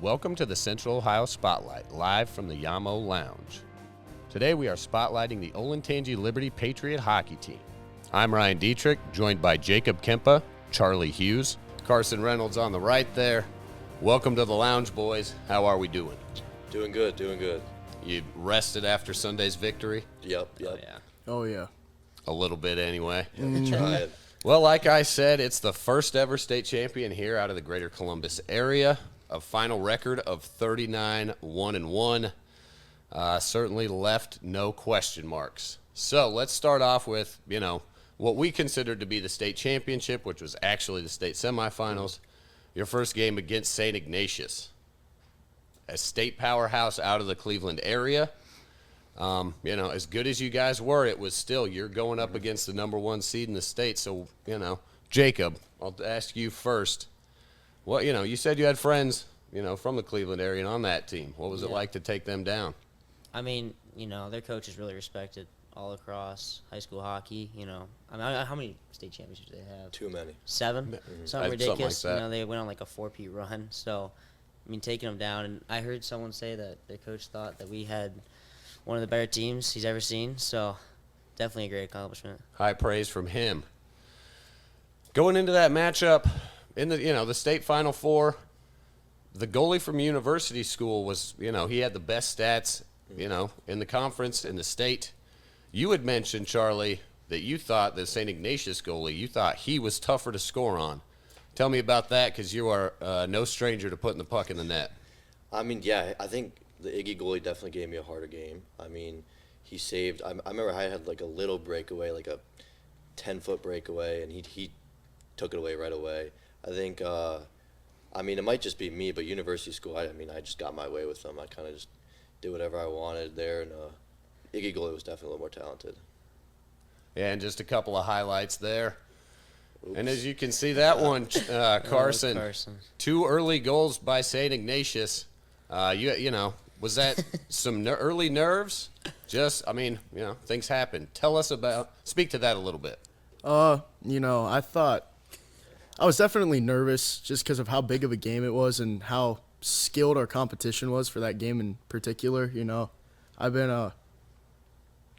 Welcome to the Central Ohio Spotlight, live from the Yamo Lounge. Today we are spotlighting the Olentangy Liberty Patriot hockey team. I'm Ryan Dietrich, joined by Jacob Kempa, Charlie Hughes, Carson Reynolds on the right there. Welcome to the lounge, boys. How are we doing? Doing good. You rested after Sunday's victory? Yep. Oh, yeah. A little bit anyway. Yeah, we tried. Well, like I said, it's the first ever state champion here out of the greater Columbus area. A final record of 39-1-1. Certainly left no question marks. So let's start off with, what we considered to be the state championship, which was actually the state semifinals. Your first game against St. Ignatius, a state powerhouse out of the Cleveland area. As good as you guys were, it was still, you're going up against the number one seed in the state. So, Jacob, I'll ask you first. Well, you said you had friends, from the Cleveland area and on that team. What was it like to take them down? I mean, their coach is really respected all across high school hockey. How many state championships do they have? Too many. 7? Something ridiculous. Something like that. They went on like a 4-peat run. So, taking them down. And I heard someone say that their coach thought that we had one of the better teams he's ever seen. So, definitely a great accomplishment. High praise from him. Going into that matchup in the state Final Four, the goalie from University School was, he had the best stats, in the conference, in the state. You had mentioned, Charlie, that you thought the St. Ignatius goalie, you thought he was tougher to score on. Tell me about that, because you are no stranger to putting the puck in the net. I think the Iggy goalie definitely gave me a harder game. He saved. I remember I had like a little breakaway, like a 10-foot breakaway, and he took it away right away. I think, it might just be me, but University School, I just got my way with them. I kind of just did whatever I wanted there, and Iggy goalie was definitely a little more talented. Yeah, and just a couple of highlights there. Oops. And as you can see, that one, Carson, 2 early goals by St. Ignatius. Was that some early nerves? Things happen. Speak to that a little bit. I thought I was definitely nervous just because of how big of a game it was and how skilled our competition was for that game in particular. I've been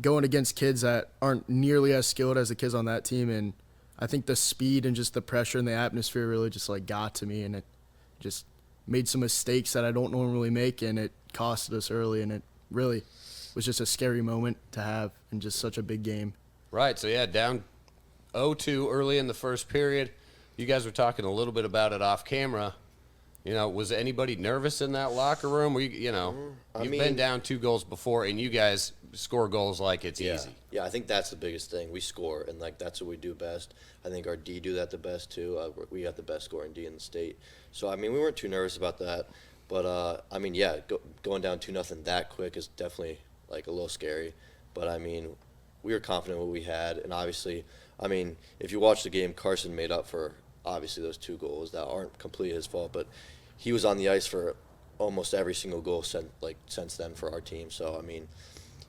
going against kids that aren't nearly as skilled as the kids on that team, and I think the speed and just the pressure and the atmosphere really just got to me, and it just made some mistakes that I don't normally make, and it costed us early, and it really was just a scary moment to have in just such a big game. Right, so down 0-2 early in the first period. You guys were talking a little bit about it off camera. Was anybody nervous in that locker room? You've been down 2 goals before, and you guys score goals like it's easy. Yeah, I think that's the biggest thing. We score, and that's what we do best. I think our D do that the best too. We got the best scoring D in the state. So we weren't too nervous about that. But going down 2-0 that quick is definitely a little scary. But we were confident in what we had, and obviously, if you watch the game, Carson made up for obviously those 2 goals that aren't completely his fault, but he was on the ice for almost every single goal since then for our team. So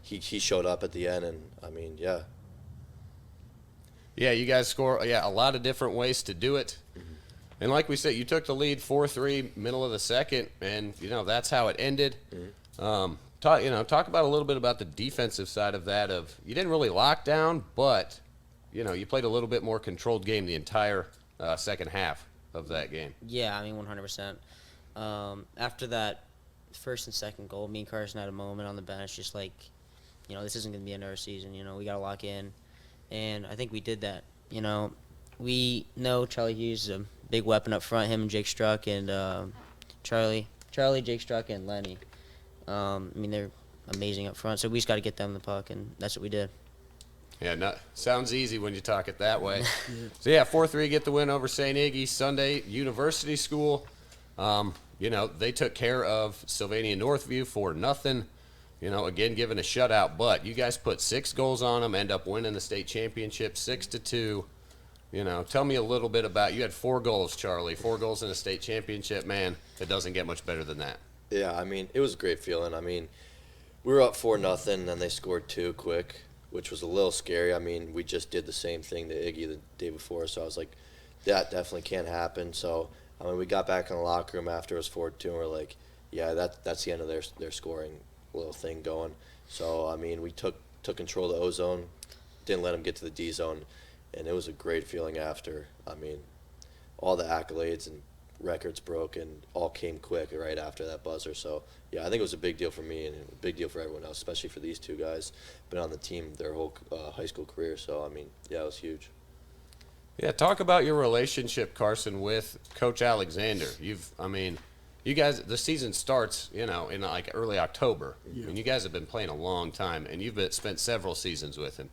he showed up at the end, and Yeah, you guys score a lot of different ways to do it. Mm-hmm. And like we said, you took the lead 4-3 middle of the second, and that's how it ended. Mm-hmm. Talk about a little bit about the defensive side of that. You didn't really lock down, but you played a little bit more controlled game the entire second half of that game. Yeah, 100%. After that first and second goal, me and Carson had a moment on the bench, just this isn't going to be another season. We got to lock in. And I think we did that. We know Charlie Hughes is a big weapon up front, him and Jake Struck and Charlie, Jake Struck, and Lenny. They're amazing up front, so we just got to get them the puck, and that's what we did. Yeah, sounds easy when you talk it that way. So, 4-3, get the win over St. Iggy. Sunday, University School. They took care of Sylvania Northview 4-0. Again, given a shutout, but you guys put 6 goals on them, end up winning the state championship 6-2. Tell me a little bit about, you had 4 goals, Charlie, 4 goals in a state championship. Man, it doesn't get much better than that. Yeah, it was a great feeling. We were up 4-0, and then they scored 2 quick, which was a little scary. We just did the same thing to Iggy the day before, so I was like, that definitely can't happen. So, I mean, we got back in the locker room after it was 4-2, and we're like, yeah, that's the end of their scoring little thing going. So, I mean, we took control of the O zone, didn't let them get to the D zone, and it was a great feeling after. I mean, all the accolades and records broke and all came quick right after that buzzer. So, yeah, I think it was a big deal for me and a big deal for everyone else, especially for these two guys. Been on the team their whole high school career. So, I mean, yeah, it was huge. Yeah, talk about your relationship, Carson, with Coach Alexander. You guys, the season starts, in like early October. Yeah. And you guys have been playing a long time, and you've spent several seasons with him.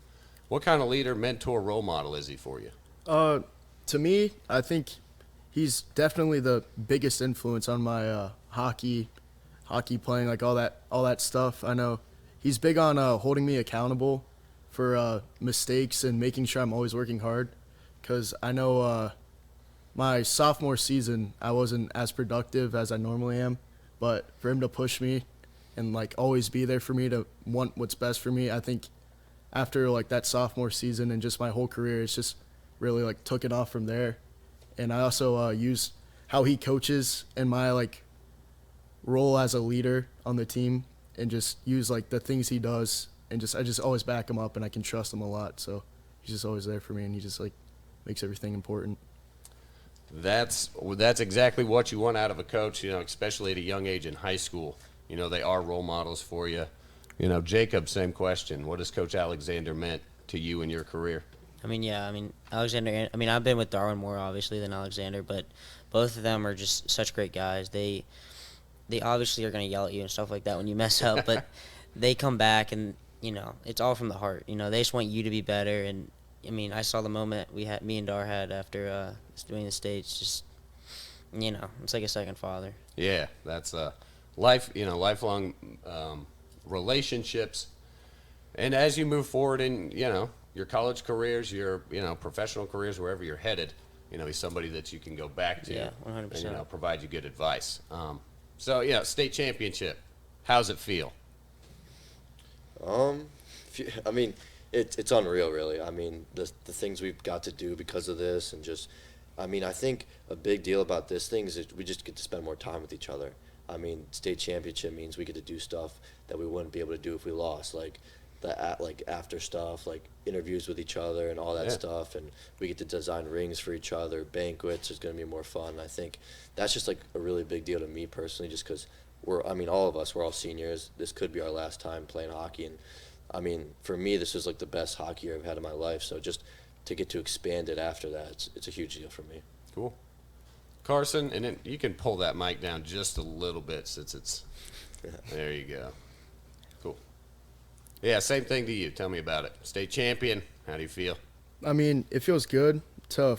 What kind of leader, mentor, role model is he for you? To me, I think he's definitely the biggest influence on my hockey playing, like all that stuff. I know he's big on holding me accountable for mistakes and making sure I'm always working hard. Because I know my sophomore season, I wasn't as productive as I normally am. But for him to push me and, like, always be there for me to want what's best for me, I think after, like, that sophomore season and just my whole career, it's just really, like, took it off from there. And I also use how he coaches in my, like, role as a leader on the team and just use, like, the things he does. And I just always back him up, and I can trust him a lot. So he's just always there for me, and he just, like, makes everything important. That's exactly what you want out of a coach, especially at a young age in high school. They are role models for you. Jacob, same question. What has Coach Alexander meant to you in your career? Alexander, I've been with Darwin more, obviously, than Alexander, but both of them are just such great guys. They obviously are going to yell at you and stuff like that when you mess up, but they come back and, it's all from the heart. They just want you to be better, and I saw the moment me and Dar had after doing the States. Just, it's like a second father. Yeah, that's lifelong relationships. And as you move forward in, your college careers, your, professional careers, wherever you're headed, he's somebody that you can go back to. Yeah, 100%. And, provide you good advice. State championship, how's it feel? It's unreal, really. The things we've got to do because of this, and just, I think a big deal about this thing is that we just get to spend more time with each other. State championship means we get to do stuff that we wouldn't be able to do if we lost, like after stuff, like interviews with each other and all that stuff, and we get to design rings for each other, banquets. Is going to be more fun. I think that's just like a really big deal to me personally, just because all of us, we're all seniors. This could be our last time playing hockey, and for me, this is like the best hockey year I've had in my life. So just to get to expand it after that, it's a huge deal for me. Cool. Carson, and then you can pull that mic down just a little bit since it's there you go. Cool. Yeah, same thing to you. Tell me about it. State champion, how do you feel? It feels good to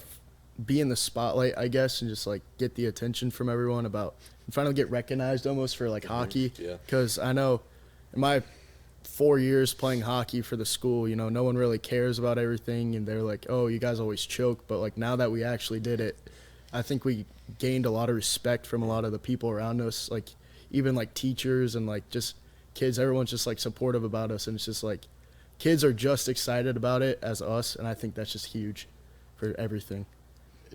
be in the spotlight, I guess, and just, like, get the attention from everyone and finally get recognized almost for, like, hockey. Yeah. Because I know in my 4 years playing hockey for the school, no one really cares about everything, and they're like, oh, you guys always choke. But, like, now that we actually did it, I think we gained a lot of respect from a lot of the people around us, like, even, like, teachers and, like, just kids. Everyone's just, like, supportive about us, and it's just, like, kids are just excited about it as us, and I think that's just huge for everything.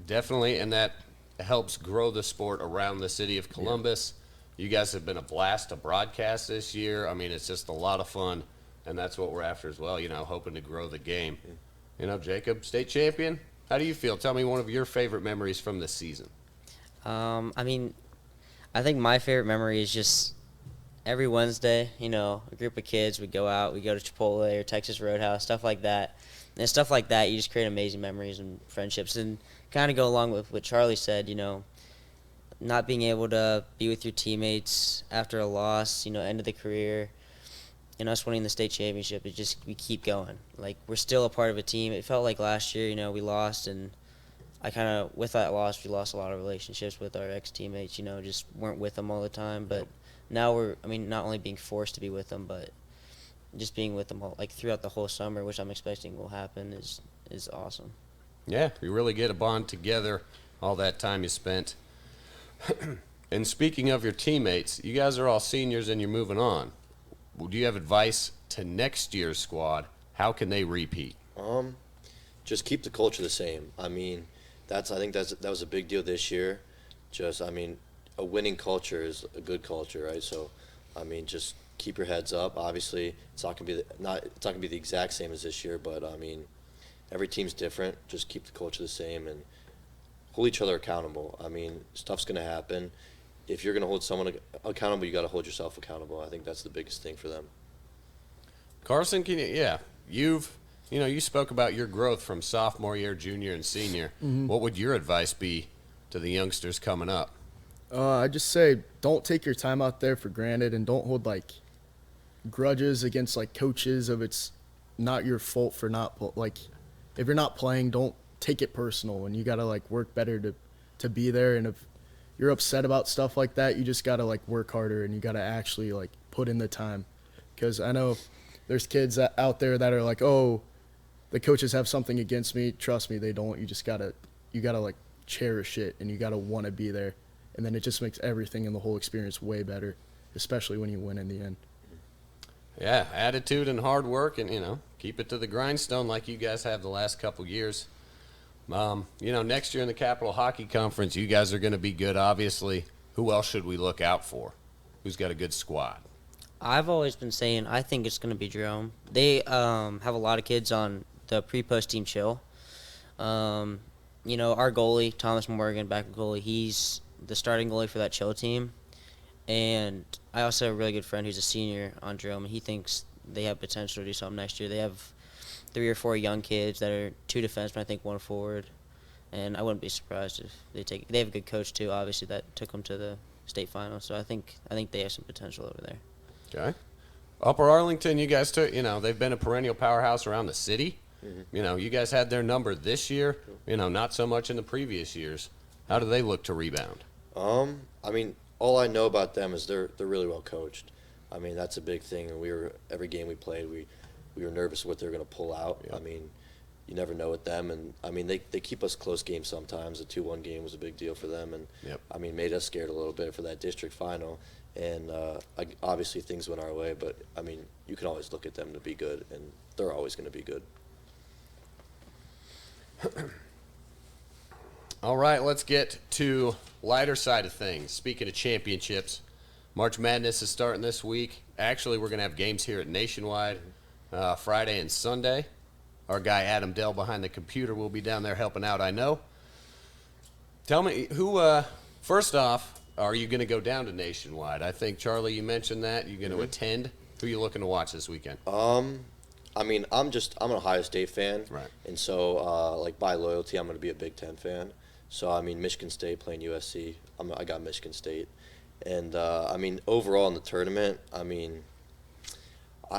Definitely, and that helps grow the sport around the city of Columbus. Yeah. You guys have been a blast to broadcast this year. It's just a lot of fun, and that's what we're after as well, hoping to grow the game. Jacob, state champion, how do you feel? Tell me one of your favorite memories from this season. I think my favorite memory is just every Wednesday, a group of kids would go out, we go to Chipotle or Texas Roadhouse, stuff like that. And stuff like that, you just create amazing memories and friendships. And kind of go along with what Charlie said, not being able to be with your teammates after a loss, end of the career, and us winning the state championship, we keep going. Like, we're still a part of a team. It felt like last year, we lost, and with that loss, we lost a lot of relationships with our ex-teammates, just weren't with them all the time. But now we're, not only being forced to be with them, but just being with them throughout the whole summer, which I'm expecting will happen, is awesome. Yeah, you really get a bond together all that time you spent. And speaking of your teammates, you guys are all seniors and you're moving on. Do you have advice to next year's squad? How can they repeat? Just keep the culture the same. I think that was a big deal this year. just, I mean, a winning culture is a good culture, right? So, I mean, just keep your heads up. Obviously, it's not gonna be the exact same as this year, but I mean, every team's different. Just keep the culture the same and hold each other accountable. I mean, stuff's gonna happen. If you're gonna hold someone accountable, you got to hold yourself accountable. I think that's the biggest thing for them. Carson, you spoke about your growth from sophomore year, junior, and senior. What would your advice be to the youngsters coming up? I just say don't take your time out there for granted, and don't hold like grudges against like coaches if it's not your fault for not like if you're not playing, don't take it personal, and you gotta like work better to be there. And if you're upset about stuff like that, you just gotta like work harder, and you gotta actually like put in the time. Because I know there's kids out there that are like, oh, the coaches have something against me. Trust me, they don't. You gotta like cherish it, and you gotta want to be there, and then it just makes everything in the whole experience way better, especially when you win in the end. Yeah, attitude and hard work, and keep it to the grindstone like you guys have the last couple years. Next year in the Capital Hockey Conference, you guys are going to be good, obviously. Who else should we look out for? Who's got a good squad? I've always been saying I think it's going to be Jerome. They have a lot of kids on the pre-post team chill. Our goalie, Thomas Morgan, backup goalie, he's the starting goalie for that chill team. And I also have a really good friend who's a senior on Jerome, and he thinks they have potential to do something next year. They have 3 or 4 young kids that are 2 defensemen, I think 1 forward. And I wouldn't be surprised if they have a good coach too, obviously, that took them to the state final. So I think they have some potential over there. Okay. Upper Arlington, you guys took, they've been a perennial powerhouse around the city. Mm-hmm. You guys had their number this year, not so much in the previous years. How do they look to rebound? I mean, all I know about them is they're really well coached. I mean, that's a big thing. And every game we played, we were nervous what they were going to pull out. Yeah. I mean, you never know with them. And, I mean, they keep us close games sometimes. The 2-1 game was a big deal for them. And, Yep. I mean, made us scared a little bit for that district final. And obviously things went our way. But, I mean, you can always look at them to be good. And they're always going to be good. All right, let's get to lighter side of things. Speaking of championships, March Madness is starting this week. Actually, we're going to have games here at Nationwide Friday and Sunday. Our guy Adam Dell behind the computer will be down there helping out, I know. Tell me, first off, are you going to go down to Nationwide? I think, Charlie, you mentioned that. You're going to attend. Who are you looking to watch this weekend? I mean, I'm an Ohio State fan. Right. And so, by loyalty, I'm going to be a Big Ten fan. So, I mean, Michigan State playing USC. I got Michigan State. And, I mean, overall in the tournament, I mean,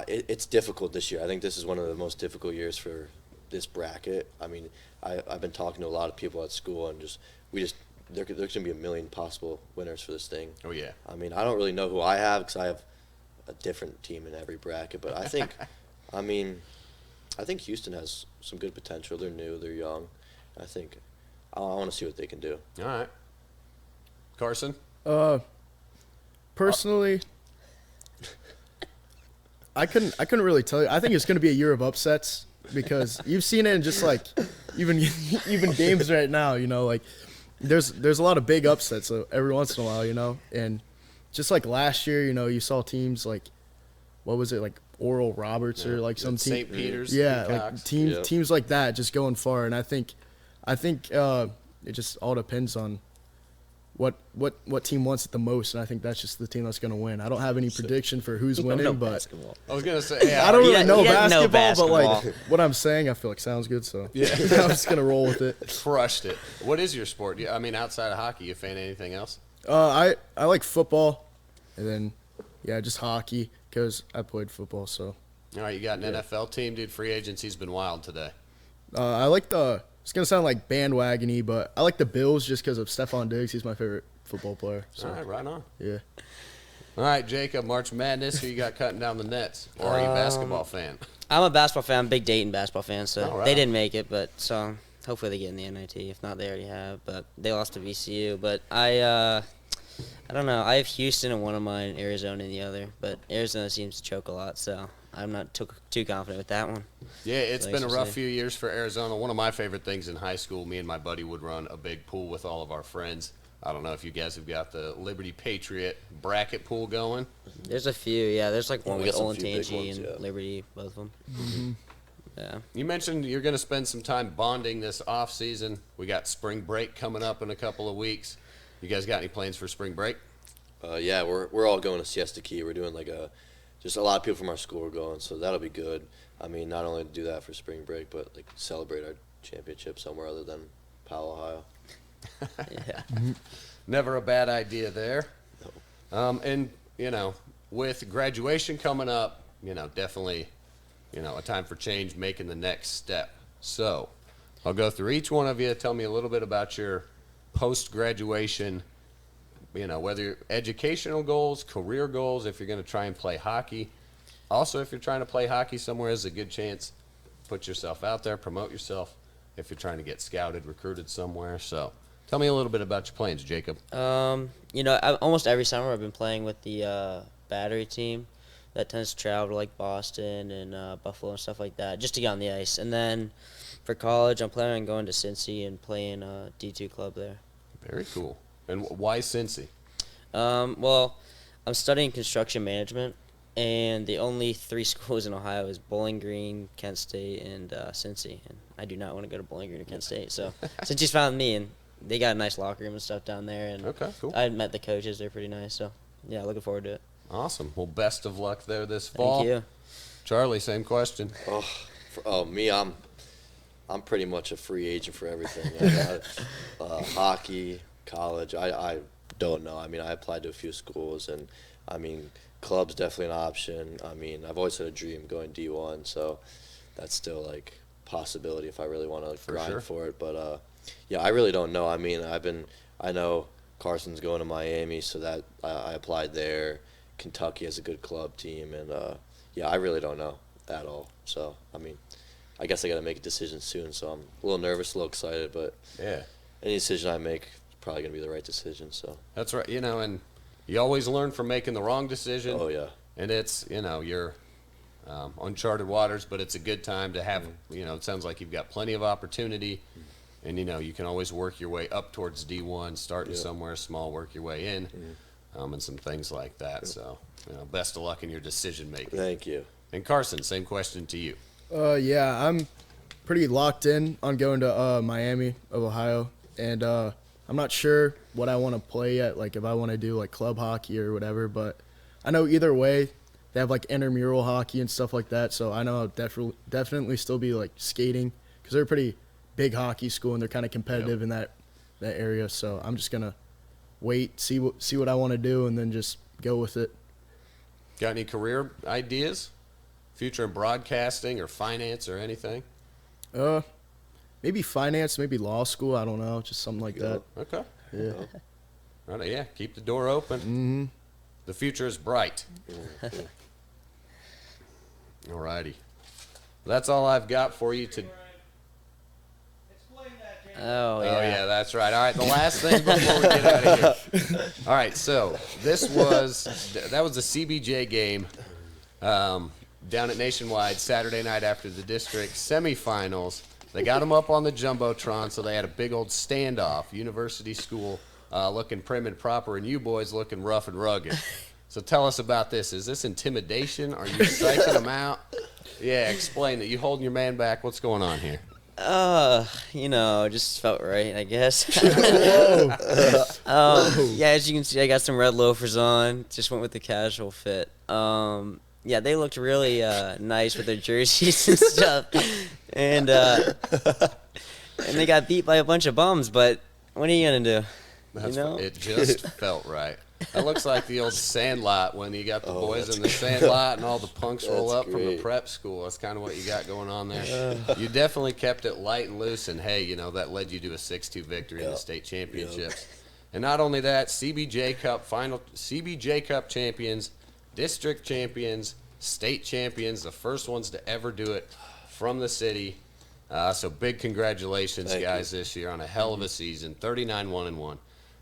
it's difficult this year. I think this is one of the most difficult years for this bracket. I mean, I've been talking to a lot of people at school, and there's going to be a million possible winners for this thing. Oh, yeah. I mean, I don't really know who I have because I have a different team in every bracket. But I think, I think Houston has some good potential. They're new. They're young. I want to see what they can do. All right. Carson? Personally, I couldn't really tell you. I think it's going to be a year of upsets because you've seen it in just like even games right now. Like there's a lot of big upsets every once in a while. And just like last year, you saw teams like what was it like Oral Roberts or like some team, St. Peter's. yeah, Peacocks. like teams like that just going far. And I think it just all depends on what team wants it the most, and I think that's just the team that's going to win. I don't have any prediction for who's winning, but basketball. I was going to say, yeah, I don't really Yeah, know he doesn't know basketball, but basketball. like what I'm saying, I feel like sounds good, so Yeah. I'm just going to roll with it. crushed it. What is your sport? I mean, outside of hockey, you a fan of anything else? I like football, and then just hockey because I played football. So All right, you got an NFL team, dude. Free agency's been wild today. I like it's going to sound like bandwagon-y, but I like the Bills just because of Stephon Diggs. He's my favorite football player. So All right on. yeah. All right, Jacob, March Madness, who you got cutting down the nets? Or are you a basketball fan? I'm a basketball fan. I'm a big Dayton basketball fan, so Oh, right they on. didn't make it, but so hopefully they get in the NIT. If not, they already have. But they lost to VCU. But I don't know. I have Houston in one of mine, Arizona in the other. But Arizona seems to choke a lot, so I'm not too confident with that one. Yeah, it's So been a we'll rough see. few years for Arizona. One of my favorite things in high school, me and my buddy would run a big pool with all of our friends. I don't know if you guys have got the Liberty Patriot bracket pool going. There's a few, yeah. There's like one We with got some few big Olentangy ones, and yeah. Liberty, both of them. Yeah. You mentioned you're going to spend some time bonding this off season. We got spring break coming up in a couple of weeks. You guys got any plans for spring break? Yeah, we're all going to Siesta Key. We're doing just a lot of people from our school are going, so that'll be good. I mean, not only to do that for spring break, but like celebrate our championship somewhere other than Powell, Ohio. Yeah. Never a bad idea there. And, with graduation coming up, definitely, a time for change, making the next step. So I'll go through each one of you. Tell me a little bit about your post-graduation, whether educational goals, career goals, if you're going to try and play hockey. Also, if you're trying to play hockey somewhere, there's a good chance. Put yourself out there, promote yourself if you're trying to get scouted, recruited somewhere. So tell me a little bit about your plans, Jacob. Almost every summer I've been playing with the battery team that tends to travel to like Boston and Buffalo and stuff like that, just to get on the ice. And then for college, I'm planning on going to Cincy and playing a D2 club there. Very cool. And why Cincy? Well, I'm studying construction management, and the only 3 schools in Ohio is Bowling Green, Kent State, and Cincy. And I do not want to go to Bowling Green or Kent State. So Cincy's found me, and they got a nice locker room and stuff down there. And Okay, cool. I met the coaches; they're pretty nice. So yeah, looking forward to it. Awesome. Well, best of luck there this fall. Thank you. Charlie, same question. Me, I'm pretty much a free agent for everything. Hockey, college, I don't know. I mean, I applied to a few schools, and I mean, club's definitely an option. I mean, I've always had a dream going D1, so that's still like possibility if I really want to grind for it. But yeah, I really don't know. I mean, I know Carson's going to Miami, so that I applied there. Kentucky has a good club team, and yeah, I really don't know at all. So I mean, I guess I got to make a decision soon. So I'm a little nervous, a little excited, but Yeah. any decision I make is probably gonna be the right decision. So. That's right. And you always learn from making the wrong decision. Oh yeah. And it's, you're uncharted waters, but it's a good time to have, it sounds like you've got plenty of opportunity. And, you can always work your way up towards D1, starting somewhere small, work your way in, and some things like that. So, best of luck in your decision making. Thank you. And Carson, same question to you. Yeah, I'm pretty locked in on going to Miami of Ohio, and I'm not sure what I want to play yet, like if I want to do like club hockey or whatever, but I know either way they have like intramural hockey and stuff like that, so I know I'll definitely still be like skating because they're a pretty big hockey school and they're kind of competitive in that area, so I'm just gonna wait, see what I want to do, and then just go with it. Got any career ideas? Future in broadcasting or finance or anything? Maybe finance, maybe law school. I don't know, just something like that. Okay. Yeah. Right, yeah, keep the door open. Mm-hmm. The future is bright. All righty. That's all I've got for you today. Oh yeah. Oh, yeah, that's right. All right, the last thing before we get out of here. All right, so that was the CBJ game down at Nationwide Saturday night after the district semifinals. They got them up on the Jumbotron, so they had a big old standoff. University school looking prim and proper, and you boys looking rough and rugged. So tell us about this. Is this intimidation? Are you psyching them out? Yeah, explain it. You holding your man back? What's going on here? Just felt right, I guess. Yeah, as you can see, I got some red loafers on. Just went with the casual fit. Yeah, they looked really nice with their jerseys and stuff, and they got beat by a bunch of bums. But what are you gonna do? It just felt right. That looks like the old Sandlot when you got the boys in the Sandlot and all the punks roll up from the prep school. That's kind of what you got going on there. You definitely kept it light and loose, and hey, that led you to a 6-2 victory in the state championships. And not only that, CBJ Cup champions, district champions, state champions, the first ones to ever do it from the city. So big congratulations, guys, this year on a hell of a season, 39-1-1.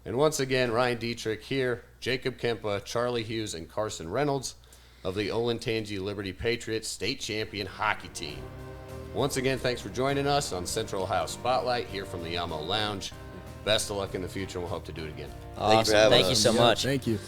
And once again, Ryan Dietrich here, Jacob Kempa, Charlie Hughes, and Carson Reynolds of the Olentangy Liberty Patriots state champion hockey team. Once again, thanks for joining us on Central Ohio Spotlight here from the Yamo Lounge. Best of luck in the future, and we'll hope to do it again. Thank you for Awesome. having Thank you us. so Yeah, much. Thank you.